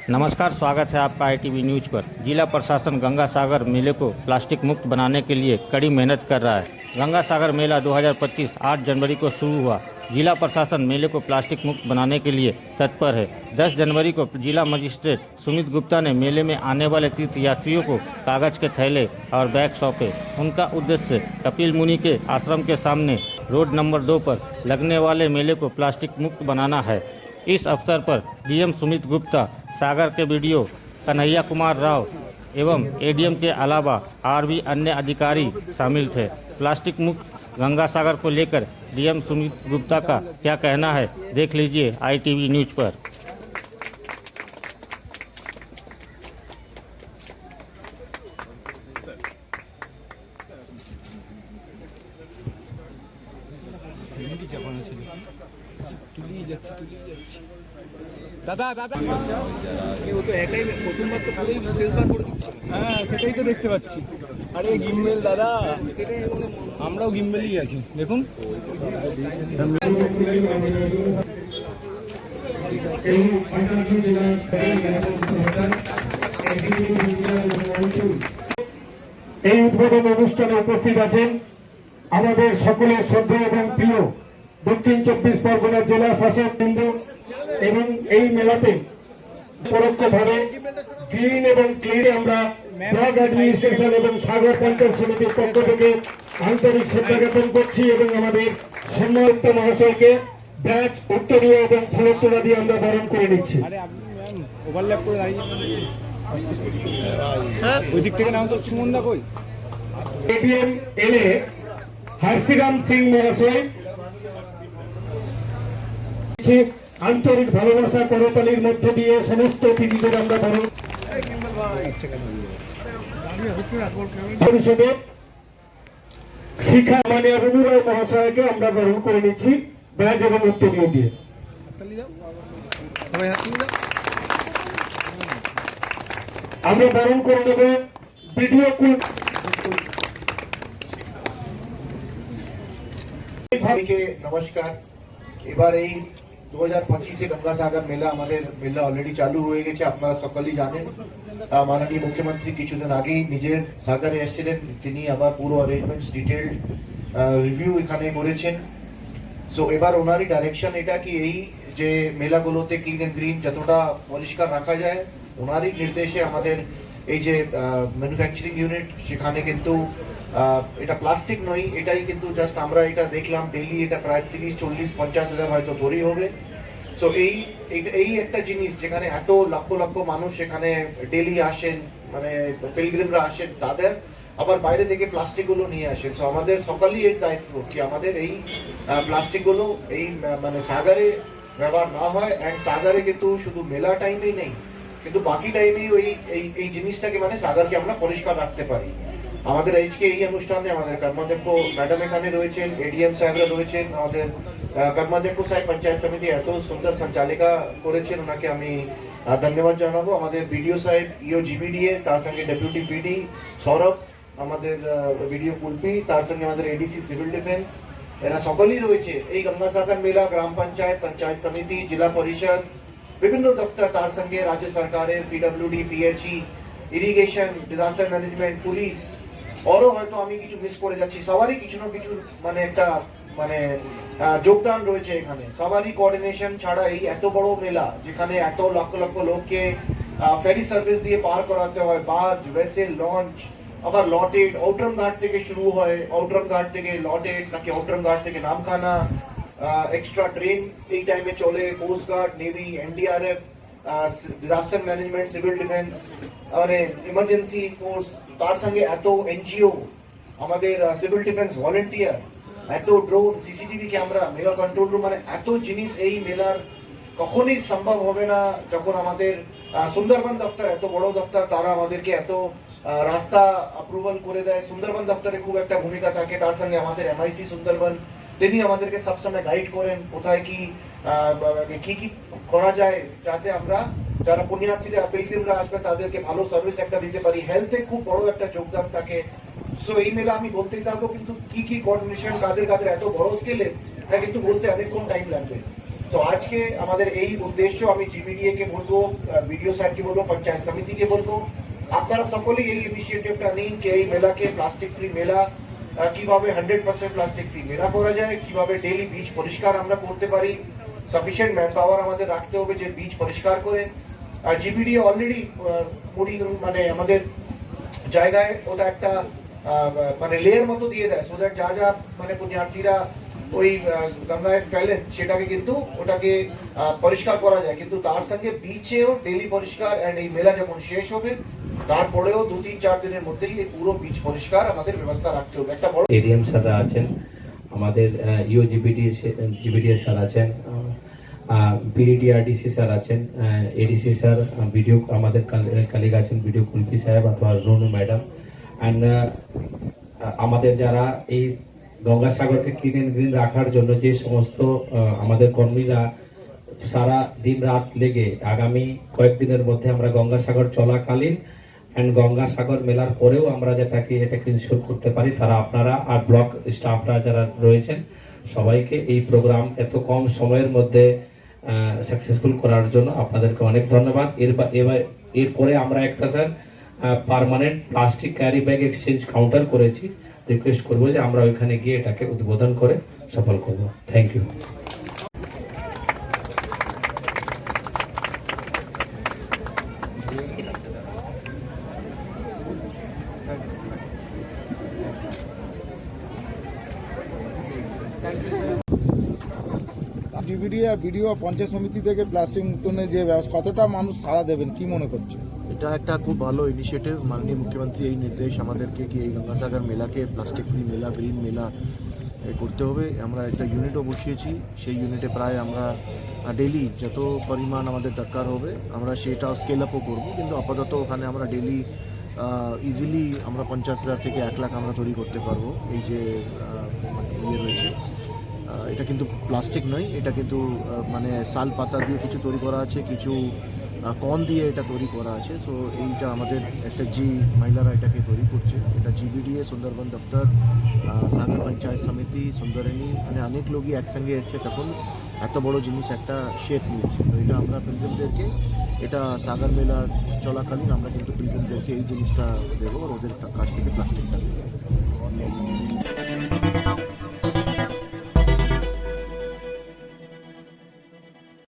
नमस्कार, स्वागत है आपका ITV न्यूज पर। जिला प्रशासन गंगा सागर मेले को प्लास्टिक मुक्त बनाने के लिए कड़ी मेहनत कर रहा है। गंगा सागर मेला 2025 8 जनवरी को शुरू हुआ। जिला प्रशासन मेले को प्लास्टिक मुक्त बनाने के लिए तत्पर है। 10 जनवरी को जिला मजिस्ट्रेट सुमित गुप्ता ने मेले में आने वाले तीर्थ यात्रियों को कागज के थैले और बैग सौंपे। उनका उद्देश्य कपिल मुनि के आश्रम के सामने रोड नंबर 2 पर लगने वाले मेले को प्लास्टिक मुक्त बनाना है। इस अवसर पर DM सुमित गुप्ता, सागर के BDO कन्हैया कुमार राव एवं ADM के अलावा और भी अन्य अधिकारी शामिल थे। प्लास्टिक मुक्त गंगा सागर को लेकर DM सुमित गुप्ता का क्या कहना है, देख लीजिए ITV न्यूज पर। দাদা দাদা ও তো একাই প্রথমবার তো পুরোই শেষবার করে দিচ্ছে। হ্যাঁ, সেটাই তো দেখতে পাচ্ছি। আরে গিম্বেল দাদা, সেটাই আমরাও গিম্বেলই আছি, দেখুন। এই উদ্বোধন অনুষ্ঠানে উপস্থিত আছেন আমাদের সকলের শ্রদ্ধেয় এবং প্রিয় দক্ষিণ 24 পরগনা জেলা শাসক বৃন্দ এবং এই মেলাতে পরোক্ষভাবে গ্রিন এবং ক্লিন আমরা ব্লক অ্যাডমিনিস্ট্রেশন এবং সাগর পঞ্চায়েত সমিতির পক্ষ থেকে আন্তরিক শ্রদ্ধা জ্ঞাপন করছি এবং আমাদের সম্মানিত মহাশয়কে ব্যাচ উত্তরীয় এবং ফুলের তোড়া দিয়ে আমরা বরণ করে নিচ্ছি। ওভারল্যাপ করে দাঁড়িয়ে ওই দিক থেকে নাম তো সুমনদা কই? ADM LA হরসিরাম সিং মহাশয় আন্তরিক ভালোবাসা করতালির মধ্যে দিয়ে সমস্ত অতিথিদের আমরা বরণ পরিষদের শিক্ষা মাননীয় রুবু রায় মহাশয়কে আমরা বরণ করে নিচ্ছি ব্যাজ এবং উত্তরীয় দিয়ে। আমরা বরণ করে নেব ভিডিও কুল। নমস্কার। এবার এই 2025 গঙ্গা সাগর মেলা আমাদের মেলা অলরেডি চালু হয়ে গেছে, আপনারা সকলেই জানেন। মাননীয় মুখ্যমন্ত্রী কিছুদিন আগেই নিজের সাগরে এসেছিলেন, তিনি আবার পুরো অ্যারেঞ্জমেন্টস ডিটেইলড রিভিউ এখানে করেছেন। সো এবার ওনারই ডাইরেকশন এটা কি এই যে মেলাগুলোতে ক্লিন এন্ড গ্রিন যতটা পরিষ্কার রাখা যায়, ওনারই নির্দেশে আমাদের এই যে ম্যানুফ্যাকচারিং ইউনিট সেখানে কিন্তু এটা প্লাস্টিক নয়, এটাই কিন্তু জাস্ট আমরা এটা দেখলাম ডেইলি এটা প্রায় 30-40-50 হাজার হয়তো তৈরি হবে। সো এই একটা জিনিস যেখানে এত লক্ষ লক্ষ মানুষ এখানে ডেইলি আসেন, মানে পিলগ্রিমরা আসেন, তাদের আবার বাইরে থেকে প্লাস্টিক গুলো নিয়ে আসেন। সো আমাদের সকালেই এর দায়িত্ব কি আমাদের এই প্লাস্টিক গুলো এই মানে সাগরে ব্যবহার না হয়। অ্যান্ড সাগরে কিন্তু শুধু মেলা টাইমেই নেই, কিন্তু বাকি টাইমেই এই জিনিসটাকে মানে সাগরকে আমরা পরিষ্কার রাখতে পারি। আমাদের আজকে এই অনুষ্ঠানে আমাদের কর্মাধ্যক্ষ ম্যাডাম এখানে রয়েছেন, ADM সাহেবরা রয়েছেন, আমাদের কর্মাধ্যক্ষ সাহেব পঞ্চায়েত সমিতি এত সুন্দর সঞ্চালিকা করেছেন, ওনাকে আমি ধন্যবাদ জানাবো। আমাদের BDO সাহেব EO GBDA, তার সঙ্গে ডেপুটি PD সৌরভ, আমাদের BDO কুলপি, তার সঙ্গে আমাদের ADC সিভিল ডিফেন্স, এরা সকলেই রয়েছে। এই গঙ্গা সাগর মেলা গ্রাম পঞ্চায়েত, পঞ্চায়েত সমিতি, জেলা পরিষদ, বিভিন্ন দপ্তর, তার সঙ্গে রাজ্য সরকারের PWD, PHE, irrigation, disaster management, police, আরও হয়তো আমি কিছু মিস করে যাচ্ছি, সবারই কিছু না কিছু মানে একটা মানে যোগদান রয়েছে এখানে। সবারই কোঅর্ডিনেশন ছাড়া এই এত বড় মেলা যেখানে এত লক্ষ লক্ষ লোককে ফেরি সার্ভিস দিয়ে পার করাতে হয়, বার্জ, ভেসেল, লঞ্চ, আবার লটেড, আউটরাম ঘাট থেকে শুরু হয়, আউটরাম ঘাট থেকে লটেড, নাকি আউটরাম ঘাট থেকে নামখানা, এক্সট্রা ট্রেন এই টাইমে চলে, coast guard, navy, NDRF, disaster management, civil defence, মানে ইমার্জেন্সি ফোর্স, তার সঙ্গে এত NGO, আমাদের সিভিল ডিফেন্স ভলেন্টিয়ার, এত drone, CCTV camera, mega control room, মানে এত জিনিস এই মেলার কখনই সম্ভব হবে না যখন আমাদের সুন্দরবন দপ্তর, এত বড় দপ্তর, তারা আমাদেরকে এত রাস্তা অ্যাপ্রুভাল করে দেয়। সুন্দরবন দপ্তরে খুব একটা ভূমিকা থাকে, তার সঙ্গে আমাদের MIC সুন্দরবন, তিনি আমাদেরকে সবসময় গাইড করেন কোথায় কি কি করা যায় যাতে আমরা যারা পুণ্যার্থীরা পিলগ্রিমরা আসবে তাদেরকে ভালো সার্ভিস একটা দিতে পারি। হেলথে খুব বড় একটা যোগদান থাকে। সো এই মেলা আমি বলতেই থাকবো, কিন্তু কি কি কোঅর্ডিনেশন কাদের কাদের এত বড় স্কেলে তা কিন্তু বলতে অনেকক্ষণ টাইম লাগবে। তো আজকে আমাদের এই উদ্দেশ্য, আমি জিবিডিএ কে বলবো, বিডিও স্যারকে বলবো, পঞ্চায়েত সমিতিকে বলবো, আপনারা সকলেই এই ইনিশিয়েটিভটা নিন যে এই মেলাকে প্লাস্টিক ফ্রি মেলা কিভাবে 100% প্লাস্টিক ফ্রি মেলা করা যায়, কিভাবে ডেইলি বিচ পরিষ্কার আমরা করতে পারি। সাফিসিয়েন্ট ম্যান পাওয়ার আমাদের রাখতে হবে যে বিচ পরিষ্কার করে। আর জিবিডিএ অলরেডি মানে আমাদের জায়গায় ওটা একটা মানে লেয়ার মতো দিয়ে দেয়, সো দ্যাট যা যা মানে পুণ্যার্থীরা ওই গঙ্গায় ফেলেন সেটাকে কিন্তু ওটাকে পরিষ্কার করা যায়। কিন্তু তার সঙ্গে বিচেও ডেইলি পরিষ্কার, এন্ড এই মেলা যখন শেষ হবে তারপরেও 2-3-4 দিনের মধ্যেই এই পুরো বিচ পরিষ্কার আমাদের ব্যবস্থা রাখতে হবে। একটা বড় এডিএম স্যাররা আছেন, আমাদের জিবিডি স্যার আছেন, পিডিডিআরডিসি স্যার আছেন, এডিসি স্যার, ভিডিও আমাদের কালিগ আছেন, ভিডিও কুলপি সাহেব অথবা রনু ম্যাডাম, অ্যান্ড আমাদের যারা এই গঙ্গাসাগরকে ক্লিন গ্রিন রাখার জন্য যে সমস্ত আমাদের কর্মীরা সারা দিন রাত লেগে আগামী কয়েকদিনের মধ্যে আমরা গঙ্গাসাগর চলাকালীন অ্যান্ড গঙ্গাসাগর মেলার পরেও আমরা এটাকে ইনশিওর করতে পারি, তারা আপনারা আর ব্লক স্টাফরা যারা রয়েছেন সবাইকে এই প্রোগ্রাম এত কম সময়ের মধ্যে সাকসেসফুল করার জন্য আপনাদেরকে অনেক ধন্যবাদ। এরপরে আমরা একটা sir permanent plastic carry bag exchange counter করেছি, রিকোয়েস্ট করবো যে আমরা ওইখানে গিয়ে এটাকে উদ্বোধন করে সফল করব। Thank you. জিবিডি আর বিডিও পঞ্চায়েত সমিতি থেকে প্লাস্টিক মুক্তনের যে ব্যবস্থা, কতটা মানুষ সাড়া দেবেন কি মনে করছে? এটা একটা খুব ভালো ইনিশিয়েটিভ। মাননীয় মুখ্যমন্ত্রী এই নির্দেশ আমাদেরকে কি এই গঙ্গাসাগর মেলাকে প্লাস্টিক ফ্রি মেলা, গ্রিন মেলা করতে হবে। আমরা একটা ইউনিটও বসিয়েছি, সেই ইউনিটে প্রায় আমরা ডেইলি যত পরিমাণ আমাদের দরকার হবে আমরা সেটা স্কেল আপও করবো। কিন্তু আপাতত ওখানে আমরা ডেইলি ইজিলি আমরা 50,000 থেকে 1 লাখ আমরা তৈরি করতে পারবো। এই যে ইয়ে রয়েছে, এটা কিন্তু প্লাস্টিক নয়, এটা কিন্তু মানে শাল পাতা দিয়ে কিছু তৈরি করা আছে, কিছু কর্ন দিয়ে এটা তৈরি করা আছে। সো এইটা আমাদের এসএসজি মহিলারা এটাকে তৈরি করছে। এটা জিবিডিএ, সুন্দরবন দপ্তর, সাগর পঞ্চায়েত সমিতি, সুন্দরনী, মানে অনেক লোকই একসঙ্গে এসছে, তখন এত বড় জিনিস একটা শেপ নিয়েছে। তো এটা আমরা পিলগ্রিমদেরকে, এটা সাগর মেলা চলাকালীন আমরা কিন্তু পিলগ্রিমদেরকে এই জিনিসটা দেবো, আর ওদের কাছ থেকে প্লাস্টিকটা